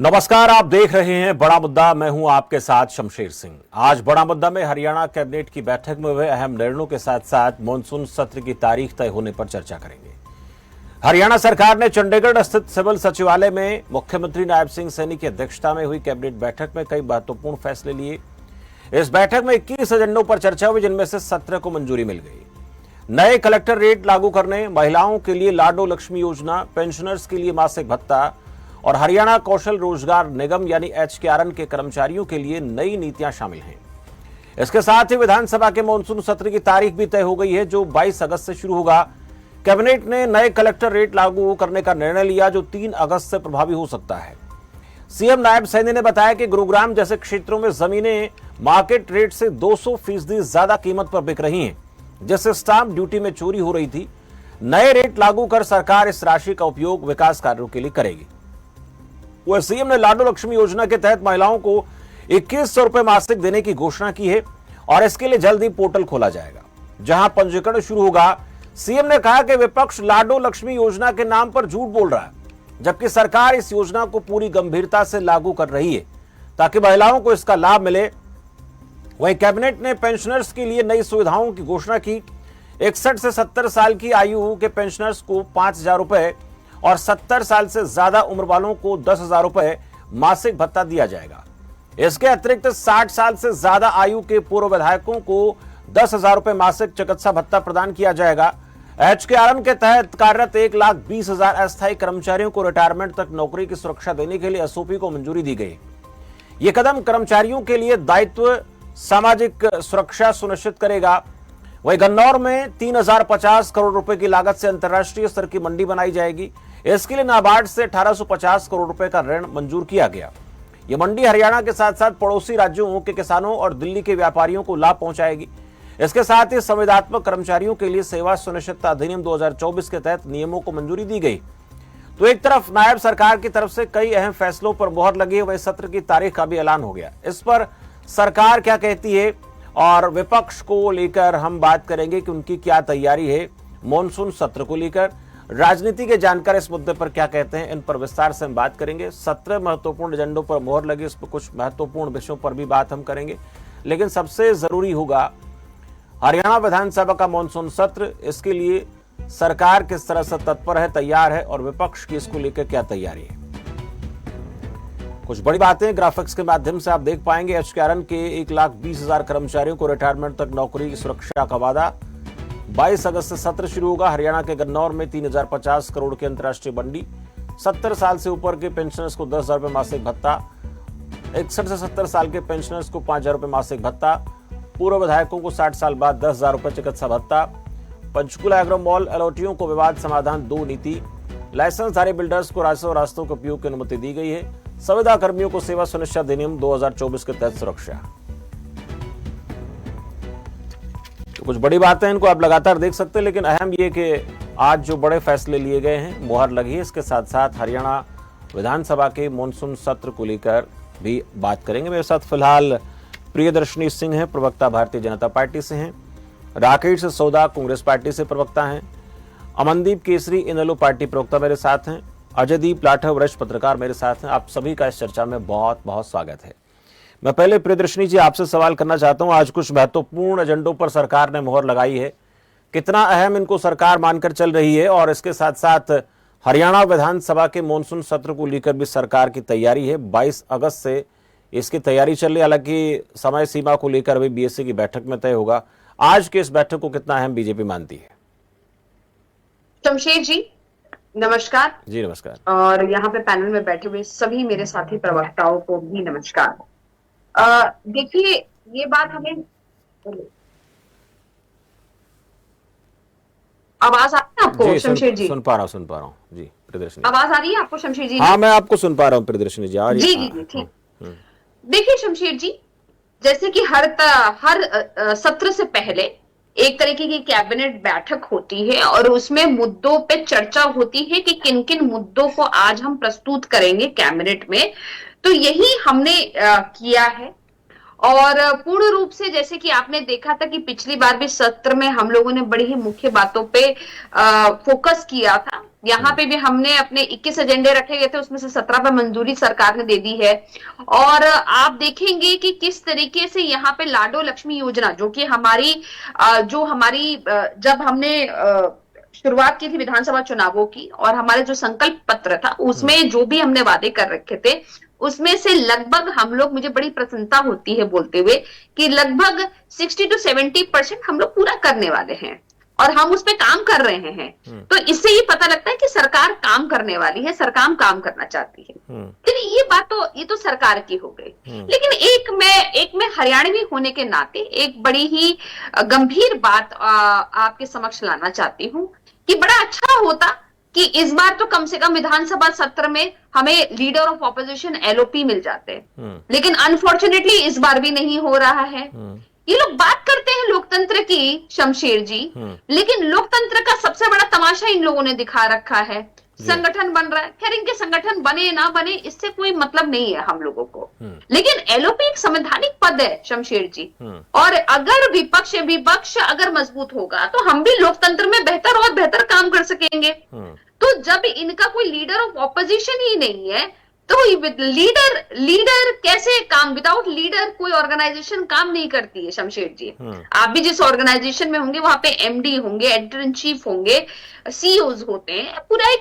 नमस्कार, आप देख रहे हैं बड़ा मुद्दा। मैं हूं आपके साथ शमशेर सिंह। आज बड़ा मुद्दा में हरियाणा कैबिनेट की बैठक में हुए अहम निर्णयों के साथ साथ मानसून सत्र की तारीख तय होने पर चर्चा करेंगे। हरियाणा सरकार ने चंडीगढ़ स्थित सिविल सचिवालय में मुख्यमंत्री नायब सिंह सैनी की अध्यक्षता में हुई कैबिनेट बैठक में कई महत्वपूर्ण फैसले लिए। इस बैठक में 21 एजेंडों पर चर्चा हुई, जिनमें से 17 को मंजूरी मिल गई। नए कलेक्टर रेट लागू करने, महिलाओं के लिए लाडो लक्ष्मी योजना, पेंशनर्स के लिए मासिक भत्ता और हरियाणा कौशल रोजगार निगम यानी HKRN के कर्मचारियों के लिए नई नीतियां शामिल हैं। इसके साथ ही विधानसभा के मानसून सत्र की तारीख भी तय हो गई है, जो 22 अगस्त से शुरू होगा। कैबिनेट ने नए कलेक्टर रेट लागू करने का निर्णय लिया, जो 3 अगस्त से प्रभावी हो सकता है। सीएम नायब सैनी ने बताया कि गुरुग्राम जैसे क्षेत्रों में जमीनें मार्केट रेट से 200% ज्यादा कीमत पर बिक रही हैं, जिससे स्टाम्प ड्यूटी में चोरी हो रही थी। नए रेट लागू कर सरकार इस राशि का उपयोग विकास कार्यों के लिए करेगी। वह सीएम ने लाडो लक्ष्मी योजना के तहत महिलाओं को 2100 रुपए मासिक देने की घोषणा की है और इसके लिए जल्द ही पोर्टल खोला जाएगा, जहां पंजीकरण शुरू होगा। सीएम ने कहा कि विपक्ष लाडो लक्ष्मी योजना के नाम पर झूठ बोल रहा है, जबकि सरकार इस योजना को पूरी गंभीरता से लागू कर रही है ताकि महिलाओं को इसका लाभ मिले। वहीं कैबिनेट ने पेंशनर्स के लिए नई सुविधाओं की घोषणा की। 61 से 70 साल की आयु के पेंशनर्स को 5000 रुपए और 70 साल से ज्यादा उम्र वालों को 10,000 रुपए मासिक भत्ता दिया जाएगा। इसके अतिरिक्त 60 साल से ज्यादा आयु के पूर्व विधायकों को 10,000 रुपए मासिक चिकित्सा भत्ता प्रदान किया जाएगा। HKRN के तहत कार्यरत 1,20,000 अस्थायी कर्मचारियों को रिटायरमेंट तक नौकरी की सुरक्षा देने के लिए SOP को मंजूरी दी गई। ये कदम कर्मचारियों के लिए दायित्व, सामाजिक सुरक्षा सुनिश्चित करेगा। वहीं गन्नौर में 3,050 करोड़ रुपए की लागत से अंतर्राष्ट्रीय स्तर की मंडी बनाई जाएगी। इसके लिए नाबार्ड से 1850 करोड़ रुपए का ऋण मंजूर किया गया। यह मंडी हरियाणा के साथ साथ पड़ोसी राज्यों के किसानों और दिल्ली के व्यापारियों को लाभ पहुंचाएगी। इसके साथ ही संविदात्मक कर्मचारियों के लिए सेवा सुनिश्चितता अधिनियम 2024 के तहत नियमों को मंजूरी दी गई। तो एक तरफ नायब सरकार की तरफ से कई अहम फैसलों पर मोहर लगी है, वही सत्र की तारीख का भी ऐलान हो गया। इस पर सरकार क्या कहती है और विपक्ष को लेकर हम बात करेंगे कि उनकी क्या तैयारी है मॉनसून सत्र को लेकर। राजनीति के जानकार इस मुद्दे पर क्या कहते हैं, इन पर विस्तार से हम बात करेंगे। 17 महत्वपूर्ण एजेंडों पर मोहर लगी, इस पर कुछ महत्वपूर्ण विषयों पर भी बात हम करेंगे। लेकिन सबसे जरूरी होगा हरियाणा विधानसभा का मानसून सत्र। इसके लिए सरकार किस तरह से तत्पर है, तैयार है, और विपक्ष की इसको लेकर क्या तैयारी है। कुछ बड़ी बातें ग्राफिक्स के माध्यम से आप देख पाएंगे। HKRN के 1,20,000 कर्मचारियों को रिटायरमेंट तक नौकरी की सुरक्षा का वादा। 22 अगस्त से सत्र शुरू होगा। हरियाणा के गन्नौर में 3,050 करोड़ की अंतर्राष्ट्रीय मंडी। 70 साल से ऊपर के पेंशनर्स को 10,000 रुपए मासिक भत्ता। 61 से 70 साल के पेंशनर्स को 5,000 रुपए मासिक भत्ता। पूर्व विधायकों को 60 साल बाद 10,000 रुपए चिकित्सा भत्ता। पंचकुला एग्रो मॉल अलॉटियों को विवाद समाधान 2 नीति। लाइसेंसधारी बिल्डर्स को राजस्व रास्तों के उपयोग की अनुमति दी गई है। संविदा कर्मियों को सेवा सुनिश्चित अधिनियम 2024 के तहत सुरक्षा। तो कुछ बड़ी बातें हैं, इनको आप लगातार देख सकते हैं, लेकिन अहम ये कि आज जो बड़े फैसले लिए गए हैं, मोहर लगी है। इसके साथ साथ हरियाणा विधानसभा के मानसून सत्र को लेकर भी बात करेंगे। मेरे साथ फिलहाल प्रियदर्शनी सिंह हैं, प्रवक्ता भारतीय जनता पार्टी से हैं। राकेश सौदा कांग्रेस पार्टी से प्रवक्ता हैं। अमनदीप केसरी इनेलो पार्टी प्रवक्ता मेरे साथ हैं। अजयदीप लाठर वरिष्ठ पत्रकार मेरे साथ हैं। आप सभी का इस चर्चा में बहुत बहुत स्वागत है। मैं पहले प्रियदर्शनी जी आपसे सवाल करना चाहता हूं। आज कुछ महत्वपूर्ण एजेंडों पर सरकार ने मोहर लगाई है, कितना अहम इनको सरकार मानकर चल रही है, और इसके साथ साथ हरियाणा विधानसभा के मानसून सत्र को लेकर भी सरकार की तैयारी है। 22 अगस्त से इसकी तैयारी चल रही है। हालांकि समय सीमा को लेकर अभी BSC की बैठक में तय होगा। आज के इस बैठक को कितना अहम बीजेपी मानती है? शमशेर जी नमस्कार। जी नमस्कार। और यहाँ पे पैनल में बैठे हुए सभी मेरे साथी प्रवक्ताओं को भी नमस्कार। देखिए, ये बात हमें आवाज आ रही है आपको शमशेर जी? सुन पा रहा हूँ जी प्रियदर्शनी। आवाज आ रही है आपको शमशेर जी? हाँ, मैं आपको सुन पा रहा हूँ प्रियदर्शनी जी। आ रही है? जी ठीक। देखिए शमशेर जी, जैसे कि हर सत्र से पहले एक तरीके की कैबिनेट बैठक होती है और उसमें मुद्दों पे चर्चा होती है कि किन किन मुद्दों को आज हम प्रस्तुत करेंगे कैबिनेट में। तो यही हमने किया है। और पूर्ण रूप से जैसे कि आपने देखा था कि पिछली बार भी सत्र में हम लोगों ने बड़ी ही मुख्य बातों पे फोकस किया था यहाँ पे भी हमने अपने 21 एजेंडे रखे गए थे, उसमें से 17 पे मंजूरी सरकार ने दे दी है। और आप देखेंगे कि किस तरीके से यहाँ पे लाडो लक्ष्मी योजना, जो कि हमारी जब हमने शुरुआत की थी विधानसभा चुनावों की, और हमारे जो संकल्प पत्र था उसमें जो भी हमने वादे कर रखे थे, उसमें से लगभग हम लोग, मुझे बड़ी प्रसन्नता होती है बोलते हुए कि लगभग 60 to 70% हम लोग पूरा करने वाले हैं, और हम उस पे काम कर रहे हैं। तो इससे ये पता लगता है कि सरकार काम करने वाली है, सरकार काम करना चाहती है। लेकिन ये तो सरकार की हो गई। लेकिन एक मैं हरियाणवी होने के नाते एक बड़ी ही गंभीर बात आपके समक्ष लाना चाहती हूँ कि बड़ा अच्छा होता कि इस बार तो कम से कम विधानसभा सत्र में हमें लीडर ऑफ ऑपोजिशन एलओपी मिल जाते, लेकिन अनफॉर्चुनेटली इस बार भी नहीं हो रहा है। ये लोग बात करते हैं लोकतंत्र की, शमशेर जी, लेकिन लोकतंत्र का सबसे बड़ा तमाशा इन लोगों ने दिखा रखा है। संगठन बन रहा है, खैर इनके संगठन बने ना बने इससे कोई मतलब नहीं है हम लोगों को, लेकिन एलओपी एक संवैधानिक पद है शमशेर जी, और अगर विपक्ष अगर मजबूत होगा तो हम भी लोकतंत्र में बेहतर और बेहतर काम कर सकेंगे। तो जब इनका कोई लीडर ऑफ ऑपोजिशन ही नहीं है तो लीडर कैसे काम, विदाउट लीडर कोई ऑर्गेनाइजेशन काम नहीं करती है शमशेर जी। आप भी जिस ऑर्गेनाइजेशन में होंगे वहां पे एमडी होंगे, एडिटर इन चीफ होंगे, सीईओज होते हैं, पूरा एक